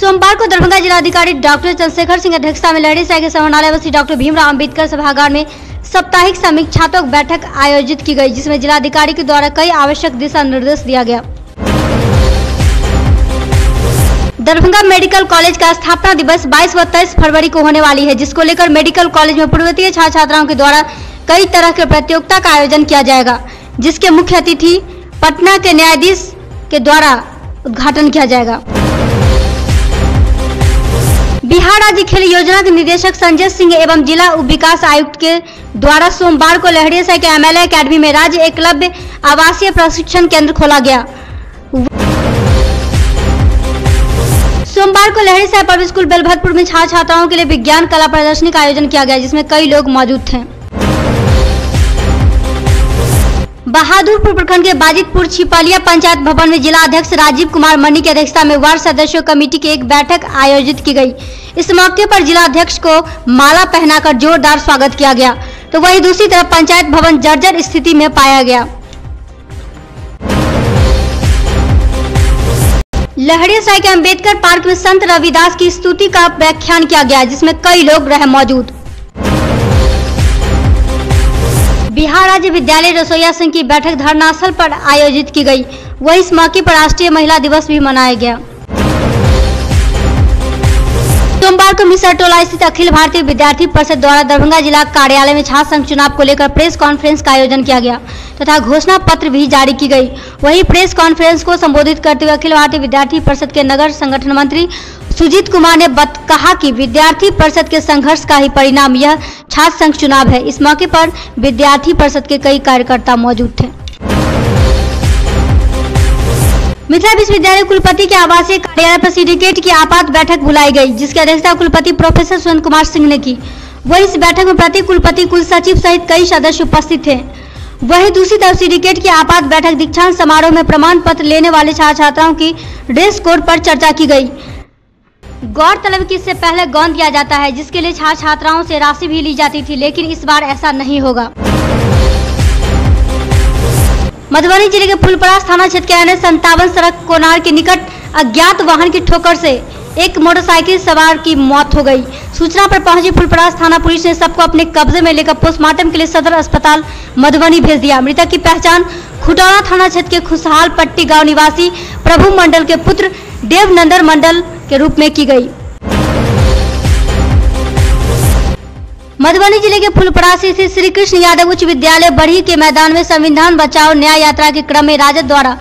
सोमवार को दरभंगा जिलाधिकारी डॉक्टर चंद्रशेखर सिंह अध्यक्षता में लहरियासराय के समाहरणालय स्थित डॉक्टर भीमराव अंबेडकर सभागार में साप्ताहिक समीक्षात्मक बैठक आयोजित की गई, जिसमें जिलाधिकारी के द्वारा कई आवश्यक दिशा निर्देश दिया गया। दरभंगा मेडिकल कॉलेज का स्थापना दिवस 22 व 23 फरवरी को होने वाली है, जिसको लेकर मेडिकल कॉलेज में पूर्ववर्तीय छात्र छात्राओं के द्वारा कई तरह के प्रतियोगिता का आयोजन किया जाएगा, जिसके मुख्य अतिथि पटना के न्यायाधीश के द्वारा उद्घाटन किया जाएगा। बिहार राज्य खेल योजना के निदेशक संजय सिंह एवं जिला उप विकास आयुक्त के द्वारा सोमवार को लहरियासराय के MLA अकेडमी में राज्य एकलव्य आवासीय प्रशिक्षण केंद्र खोला गया। सोमवार को लहरियासराय पब्लिक स्कूल बेलभद्रपुर में छात्र छात्राओं के लिए विज्ञान कला प्रदर्शनी का आयोजन किया गया, जिसमें कई लोग मौजूद थे। बहादुरपुर प्रखंड के बाजितपुर छिपलिया पंचायत भवन में जिला अध्यक्ष राजीव कुमार मनी की अध्यक्षता में वार्ड सदस्यों कमेटी की एक बैठक आयोजित की गई। इस मौके पर जिला अध्यक्ष को माला पहनाकर जोरदार स्वागत किया गया, तो वहीं दूसरी तरफ पंचायत भवन जर्जर स्थिति में पाया गया। लहरियासराय के अंबेडकर पार्क में संत रविदास की स्तुति का व्याख्यान किया गया, जिसमें कई लोग रहे मौजूद। बिहार राज्य विद्यालय रसोईया संघ की बैठक धरनास्थल पर आयोजित की गई, वहीं इस मौके पर राष्ट्रीय महिला दिवस भी मनाया गया। सोमवार को मिसरटोला स्थित अखिल भारतीय विद्यार्थी परिषद द्वारा दरभंगा जिला कार्यालय में छात्र संघ चुनाव को लेकर प्रेस कॉन्फ्रेंस का आयोजन किया गया तथा घोषणा पत्र भी जारी की गई। वहीं प्रेस कॉन्फ्रेंस को संबोधित करते हुए अखिल भारतीय विद्यार्थी परिषद के नगर संगठन मंत्री सुजीत कुमार ने कहा कि विद्यार्थी परिषद के संघर्ष का ही परिणाम यह छात्र संघ चुनाव है। इस मौके पर विद्यार्थी परिषद के कई कार्यकर्ता मौजूद थे। मिथिला विश्वविद्यालय कुलपति के आवासीय कार्यालय पर सिंडिकेट की आपात बैठक बुलाई गई, जिसकी अध्यक्षता कुलपति प्रोफेसर सुरेंद्र कुमार सिंह ने की। वहीं इस बैठक में प्रति कुलपति कुल सचिव सहित कई सदस्य उपस्थित थे। वहीं दूसरी तरफ सिंडिकेट की आपात बैठक दीक्षांत समारोह में प्रमाण पत्र लेने वाले छात्र छात्राओं की ड्रेस कोड पर चर्चा की गई। गौरतलब कि इससे पहले गोंद दिया जाता है, जिसके लिए छात्र छात्राओं से राशि भी ली जाती थी, लेकिन इस बार ऐसा नहीं होगा। मधुबनी जिले के फुलपरास थाना क्षेत्र के NH57 सड़क कोनार के निकट अज्ञात वाहन की ठोकर से एक मोटरसाइकिल सवार की मौत हो गई। सूचना पर पहुंची फुलपरास थाना पुलिस ने सबको अपने कब्जे में लेकर पोस्टमार्टम के लिए सदर अस्पताल मधुबनी भेज दिया। मृतक की पहचान खुटौना थाना क्षेत्र के खुशहाल पट्टी गांव निवासी प्रभु मंडल के पुत्र देवनंदन मंडल के रूप में की गई। मधुबनी जिले के फुलपरास स्थित श्री कृष्ण यादव उच्च विद्यालय बढ़ी के मैदान में संविधान बचाओ न्याय यात्रा के क्रम में राजद द्वारा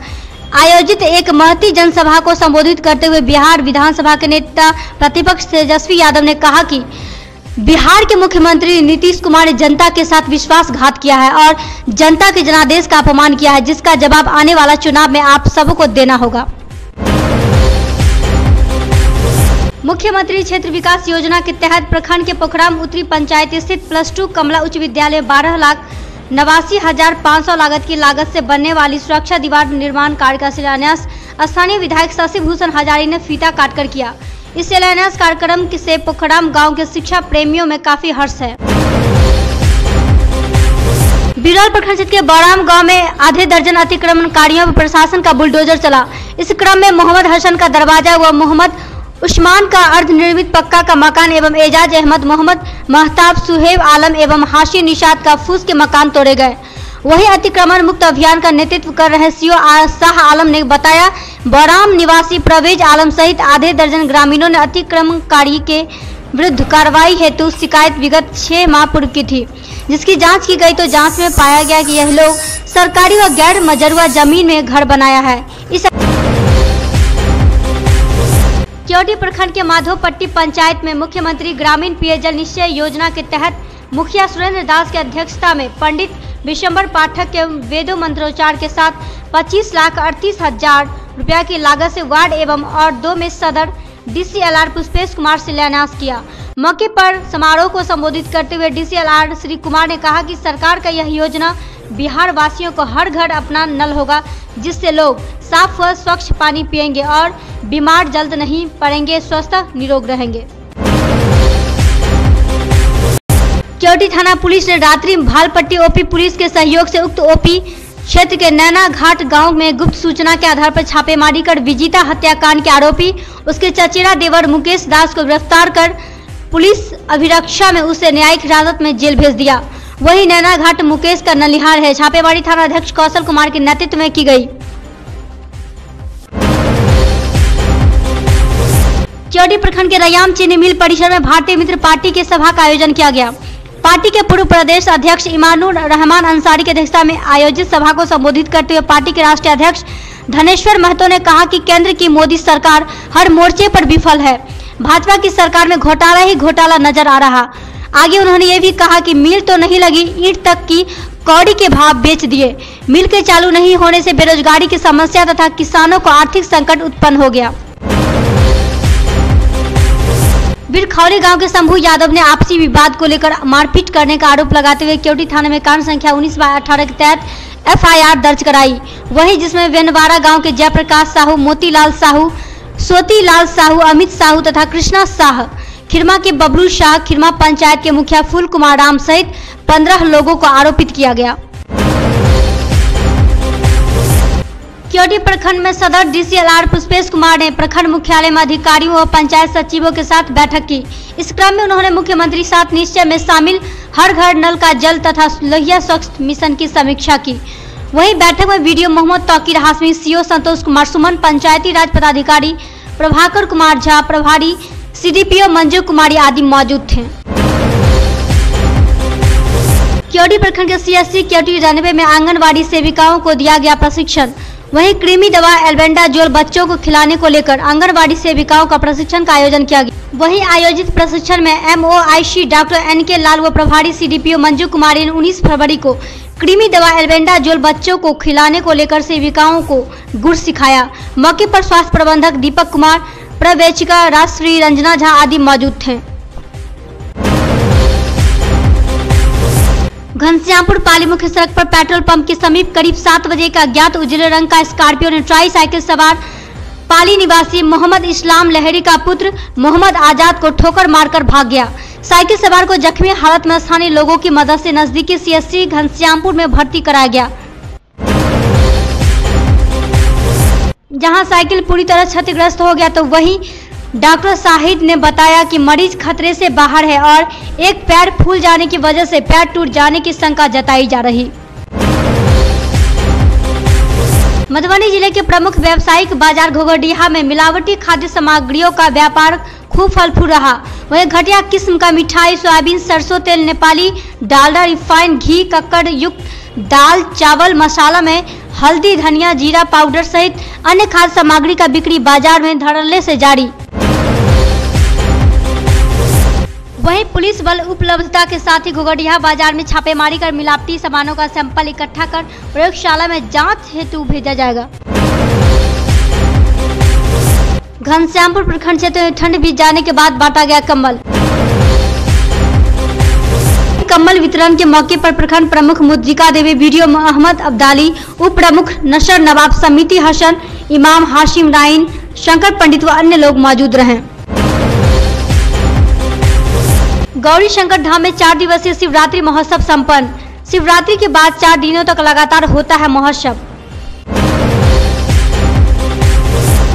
आयोजित एक महती जनसभा को संबोधित करते हुए बिहार विधानसभा के नेता प्रतिपक्ष तेजस्वी यादव ने कहा कि बिहार के मुख्यमंत्री नीतीश कुमार ने जनता के साथ विश्वासघात किया है और जनता के जनादेश का अपमान किया है, जिसका जवाब आने वाला चुनाव में आप सबको देना होगा। मुख्यमंत्री क्षेत्र विकास योजना के तहत प्रखंड के पोखराम उत्तरी पंचायत स्थित +2 कमला उच्च विद्यालय 12,89,500 लागत से बनने वाली सुरक्षा दीवार निर्माण कार्य का शिलान्यास स्थानीय विधायक शशि भूषण हजारी ने फीता काटकर किया। इस शिलान्यास कार्यक्रम से पोखराम गांव के शिक्षा प्रेमियों में काफी हर्ष है। बिरौल प्रखंड क्षेत्र के बड़ाम गांव में आधे दर्जन अतिक्रमणकारियों पर प्रशासन का बुलडोजर चला। इस क्रम में मोहम्मद हसन का दरवाजा व मोहम्मद उस्मान का अर्धनिर्मित पक्का का मकान एवं एजाज अहमद, मोहम्मद महताब, सुहेब आलम एवं हाशी निशात का फूस के मकान तोड़े गए। वहीं अतिक्रमण मुक्त अभियान का नेतृत्व कर रहे CO शाह आलम ने बताया, बराम निवासी प्रवेज आलम सहित आधे दर्जन ग्रामीणों ने अतिक्रमणकारी के विरुद्ध कार्रवाई हेतु शिकायत विगत 6 माह पूर्व की थी, जिसकी जांच की गई तो जांच में पाया गया कि यह लोग सरकारी व गैर मजरूआ जमीन में घर बनाया है। इस केवटी प्रखंड के माधोपट्टी पंचायत में मुख्यमंत्री ग्रामीण पेयजल निश्चय योजना के तहत मुखिया सुरेंद्र दास की अध्यक्षता में पंडित विशंबर पाठक के वेदों मंत्रोच्चार के साथ 25,38,000 रुपया की लागत से वार्ड एवं और 2 में सदर DCLR पुष्पेश कुमार शिलान्यास किया। मौके पर समारोह को संबोधित करते हुए DCLR श्री कुमार ने कहा कि सरकार का यह योजना बिहार वासियों को हर घर अपना नल होगा, जिससे लोग साफ व स्वच्छ पानी पिएंगे और बीमार जल्द नहीं पड़ेंगे, स्वस्थ निरोग रहेंगे। केवटी थाना पुलिस ने रात्रि भालपट्टी OP पुलिस के सहयोग से उक्त OP क्षेत्र के नैना घाट गांव में गुप्त सूचना के आधार पर छापेमारी कर विजिता हत्याकांड के आरोपी उसके चचेरा देवर मुकेश दास को गिरफ्तार कर पुलिस अभिरक्षा में उसे न्यायिक हिरासत में जेल भेज दिया। वहीं नैना घाट मुकेश का नलिहार है। छापेमारी थाना अध्यक्ष कौशल कुमार के नेतृत्व में की गई। केवटी प्रखंड के रैयाम चीनी मिल परिसर में भारतीय मित्र पार्टी के सभा का आयोजन किया गया। पार्टी के पूर्व प्रदेश अध्यक्ष इमानुर रहमान अंसारी की अध्यक्षता में आयोजित सभा को संबोधित करते हुए पार्टी के राष्ट्रीय अध्यक्ष धनेश्वर महतो ने कहा कि केंद्र की मोदी सरकार हर मोर्चे पर विफल है। भाजपा की सरकार में घोटाला ही घोटाला नजर आ रहा। आगे उन्होंने ये भी कहा कि मिल तो नहीं लगी, ईंट तक की कौड़ी के भाव बेच दिए। मिल के चालू नहीं होने से बेरोजगारी की समस्या तथा किसानों को आर्थिक संकट उत्पन्न हो गया। बिरखौली गांव के शंभू यादव ने आपसी विवाद को लेकर मारपीट करने का आरोप लगाते हुए केवटी थाने में कांड संख्या 19/18 के तहत FIR दर्ज कराई। वहीं जिसमें वेनवाड़ा गांव के जयप्रकाश साहू, मोतीलाल साहू, सोतीलाल साहू, अमित साहू तथा कृष्णा शाह, खिरमा के बबलू शाह, खिरमा पंचायत के मुखिया फूल कुमार राम सहित 15 लोगों को आरोपित किया गया। केवटी प्रखंड में सदर DCLR पुष्पेश कुमार ने प्रखंड मुख्यालय में अधिकारियों व पंचायत सचिवों के साथ बैठक की। इस क्रम में उन्होंने मुख्यमंत्री 7 निश्चय में शामिल हर घर नल का जल तथा लोहिया स्वच्छ मिशन की समीक्षा की। वहीं बैठक में वीडियो मोहम्मद तौकीर हाशमी, CO संतोष कुमार सुमन, पंचायती राज पदाधिकारी प्रभाकर कुमार झा, प्रभारी CDPO मंजू कुमारी आदि मौजूद थे। केवटी प्रखंड के CSC केवटी रनवे में आंगनवाड़ी सेविकाओं को दिया गया प्रशिक्षण। वहीं कृमि दवा एल्बेंडाजोल बच्चों को खिलाने को लेकर आंगनवाड़ी सेविकाओं का प्रशिक्षण का आयोजन किया गया। वहीं आयोजित प्रशिक्षण में MOIC डॉक्टर NK लाल व प्रभारी CDPO मंजू कुमारी ने 19 फरवरी को कृमि दवा एल्बेंडाजोल बच्चों को खिलाने को लेकर सेविकाओं को गुर सिखाया। मौके पर स्वास्थ्य प्रबंधक दीपक कुमार, प्रवेशिका राजश्री रंजना झा आदि मौजूद थे। घनश्यामपुर पाली मुख्य सड़क पर पेट्रोल पंप के समीप करीब 7 बजे का अज्ञात उजले रंग का स्कॉर्पियो ने ट्राई साइकिल सवार पाली निवासी मोहम्मद इस्लाम लहरी का पुत्र मोहम्मद आजाद को ठोकर मारकर भाग गया। साइकिल सवार को जख्मी हालत में स्थानीय लोगों की मदद से नजदीकी CSC घनश्यामपुर में भर्ती कराया गया, जहां साइकिल पूरी तरह क्षतिग्रस्त हो गया। तो वहीं डॉक्टर शाहिद ने बताया कि मरीज खतरे से बाहर है और एक पैर फूल जाने की वजह से पैर टूट जाने की शंका जताई जा रही। मधुबनी जिले के प्रमुख व्यावसायिक बाजार घोघरडीहा में मिलावटी खाद्य सामग्रियों का व्यापार खूब फल फूल रहा। वहीं घटिया किस्म का मिठाई, सोयाबीन, सरसों तेल, नेपाली डालडा, रिफाइंड घी, कक्कड़ युक्त दाल, चावल, मसाला में हल्दी, धनिया, जीरा पाउडर सहित अन्य खाद्य सामग्री का बिक्री बाजार में धड़ल्ले से जारी। वहीं पुलिस बल उपलब्धता के साथ ही घोघरडीहा बाजार में छापेमारी कर मिलावटी सामानों का सैंपल इकट्ठा कर प्रयोगशाला में जांच हेतु भेजा जाएगा। घनश्यामपुर प्रखंड क्षेत्र में ठंड बीत जाने के बाद बांटा गया कंबल। कंबल वितरण के मौके पर प्रखंड प्रमुख मुद्रिका देवी, वीडियो अहमद अब्दाली, उप प्रमुख नशर नवाब, समिति हसन, इमाम हाशिम राइन, शंकर पंडित व अन्य लोग मौजूद रहे। गौरी शंकर धाम में 4 दिवसीय शिवरात्रि महोत्सव संपन्न। शिवरात्रि के बाद 4 दिनों तक लगातार होता है महोत्सव।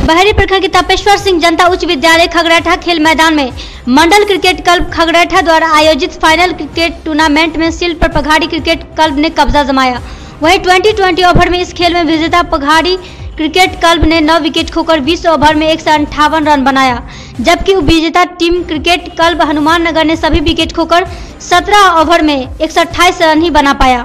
बहरी प्रखंड के तपेश्वर सिंह जनता उच्च विद्यालय खगड़ैठा खेल मैदान में मंडल क्रिकेट क्लब खगड़ैठा द्वारा आयोजित फाइनल क्रिकेट टूर्नामेंट में सिल पर पघाड़ी क्रिकेट क्लब ने कब्जा जमाया। वहीं 20-20 ओवर में इस खेल में विजेता पघाड़ी क्रिकेट क्लब ने 9 विकेट खोकर 20 ओवर में 158 रन बनाया, जबकि उपविजेता team cricket club Hanuman Nagar ने सभी विकेट खोकर 17 ओवर में 128 रन ही बना पाया।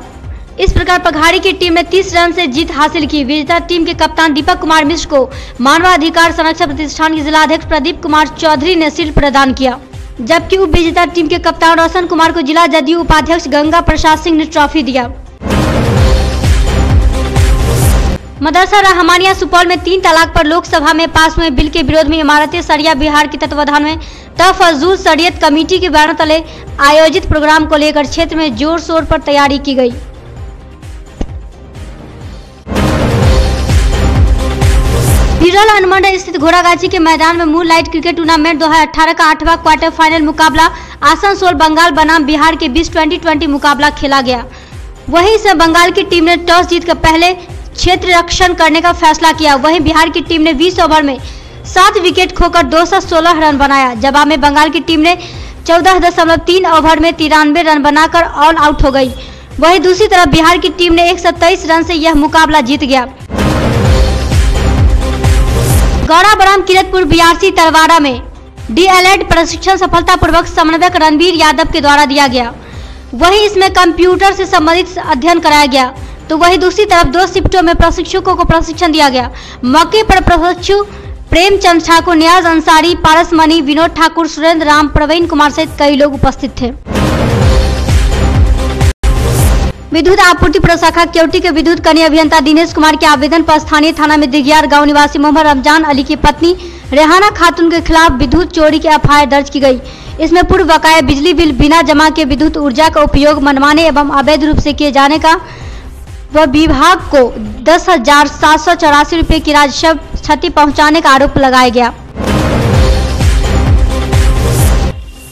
इस प्रकार पघाड़ी की टीम ने 30 रन से जीत हासिल की। विजेता टीम के कप्तान दीपक कुमार मिश्र को मानवाधिकार संरक्षण प्रतिष्ठान के जिलाध्यक्ष प्रदीप कुमार चौधरी ने शील्ड प्रदान किया, जबकि उप विजेता टीम के कप्तान रोशन कुमार को जिला जदयू उपाध्यक्ष गंगा प्रसाद सिंह ने ट्रॉफी दिया। मदरसा रहमानिया सुपौल में 3 तलाक पर लोकसभा में पास हुए बिल के विरोध में इमारत सरिया बिहार के तत्वाधान में तफजुल शरीयत कमेटी के बैनर तले आयोजित प्रोग्राम को लेकर क्षेत्र में जोर शोर पर तैयारी की गई। बिरल अनुमंडल स्थित घोड़ागाछी के मैदान में मून लाइट क्रिकेट टूर्नामेंट 2018 का 8वां क्वार्टर फाइनल मुकाबला आसनसोल बंगाल बनाम बिहार के बीच 20-20 मुकाबला खेला गया। वहीं इसमें बंगाल की टीम ने टॉस जीतकर पहले क्षेत्र रक्षण करने का फैसला किया। वहीं बिहार की टीम ने 20 ओवर में 7 विकेट खोकर 216 रन बनाया। जवाब में बंगाल की टीम ने 14.3 ओवर में 93 रन बनाकर ऑल आउट हो गई। वहीं दूसरी तरफ बिहार की टीम ने 127 रन से यह मुकाबला जीत गया। गौड़ा बराम किरतपुर बीआरसी तरवाड़ा में डीएलएड प्रशिक्षण सफलतापूर्वक समन्वयक रणबीर यादव के द्वारा दिया गया। वहीं इसमें कंप्यूटर से संबंधित अध्ययन कराया गया, तो वहीं दूसरी तरफ 2 शिफ्टों में प्रशिक्षकों को प्रशिक्षण दिया गया। मौके पर प्रशिक्षु प्रेमचंद ठाकुर, नियाज अंसारी, पारस मणि, विनोद ठाकुर, सुरेंद्र राम, प्रवीण कुमार सहित कई लोग उपस्थित थे। विद्युत आपूर्ति प्रशाखा केवटी के विद्युत कनीय अभियंता दिनेश कुमार के आवेदन पर स्थानीय थाना में दिघियार गांव निवासी मोहम्मद रमजान अली की पत्नी रेहाना खातून के खिलाफ विद्युत चोरी की एफआईआर दर्ज की गई। इसमें पूर्व बकाया बिजली बिल, बिना जमा के विद्युत ऊर्जा का उपयोग मनमाने एवं अवैध रूप से किए जाने का व विभाग को 10,784 रुपये की राजस्व क्षति पहुंचाने का आरोप लगाया गया।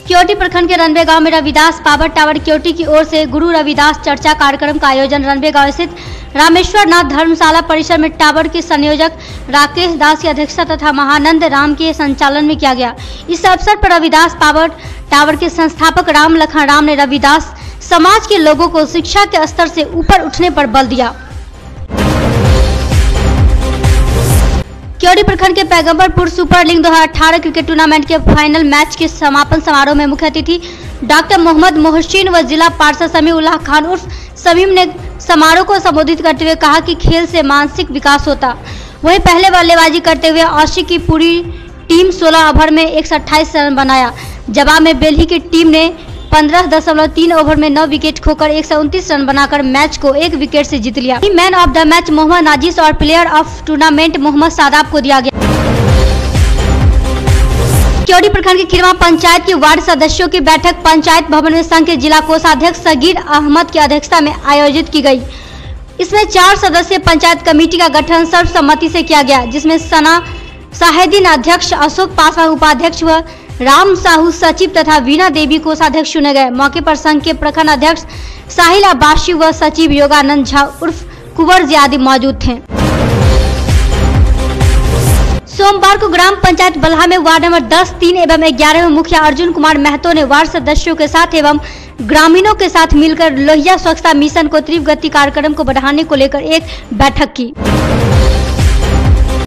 केवटी प्रखंड के रनबे गांव में रविदास पावर टावर केवटी की ओर से गुरु रविदास चर्चा कार्यक्रम का आयोजन रनबे गांव स्थित रामेश्वर नाथ धर्मशाला परिसर में टावर के संयोजक राकेश दास की अध्यक्षता तथा महानंद राम के संचालन में किया गया। इस अवसर पर रविदास पावर टावर के संस्थापक राम लखन राम ने रविदास समाज के लोगों को शिक्षा के स्तर से ऊपर उठने पर बल दिया। केवटी प्रखंड के Paigambarpur super league 2018 cricket tournament के फाइनल मैच के समापन समारोह में मुख्य अतिथि डॉक्टर मोहम्मद मोहसिन व जिला पार्षद समीउल्लाह खान उर्फ समीम ने समारोह को संबोधित करते हुए कहा कि खेल से मानसिक विकास होता। वहीं पहले बल्लेबाजी करते हुए औशी की पूरी टीम 16 ओवर में 128 रन बनाया। जवाब में बेल्ही की टीम ने 15.3 ओवर में 9 विकेट खोकर 129 रन बनाकर मैच को 1 विकेट से जीत लिया। Man of the match Mohammad Najis और player of tournament Mohammad Sadab को दिया गया। केवटी प्रखंड की खिरवा पंचायत की वार्ड सदस्यों की बैठक पंचायत भवन में संघ के जिला कोषाध्यक्ष सगीर अहमद की अध्यक्षता में आयोजित की गई। इसमें 4 सदस्यीय पंचायत कमेटी का गठन सर्वसम्मति से किया गया, जिसमें सना साहेदीन अध्यक्ष, अशोक पासवान उपाध्यक्ष व राम साहू सचिव तथा वीणा देवी कोषाध्यक्ष चुने गए। मौके पर संघ के प्रखंड अध्यक्ष साहिल अब्बासी व सचिव योगानंद झा उर्फ कुंवर जी आदि मौजूद थे। सोमवार को ग्राम पंचायत बल्हा में वार्ड नंबर 10, 3 एवं 11 में मुखिया अर्जुन कुमार महतो ने वार्ड सदस्यों के साथ एवं ग्रामीणों के साथ मिलकर लोहिया स्वच्छता मिशन को तीव्र गति कार्यक्रम को बढ़ाने को लेकर एक बैठक की।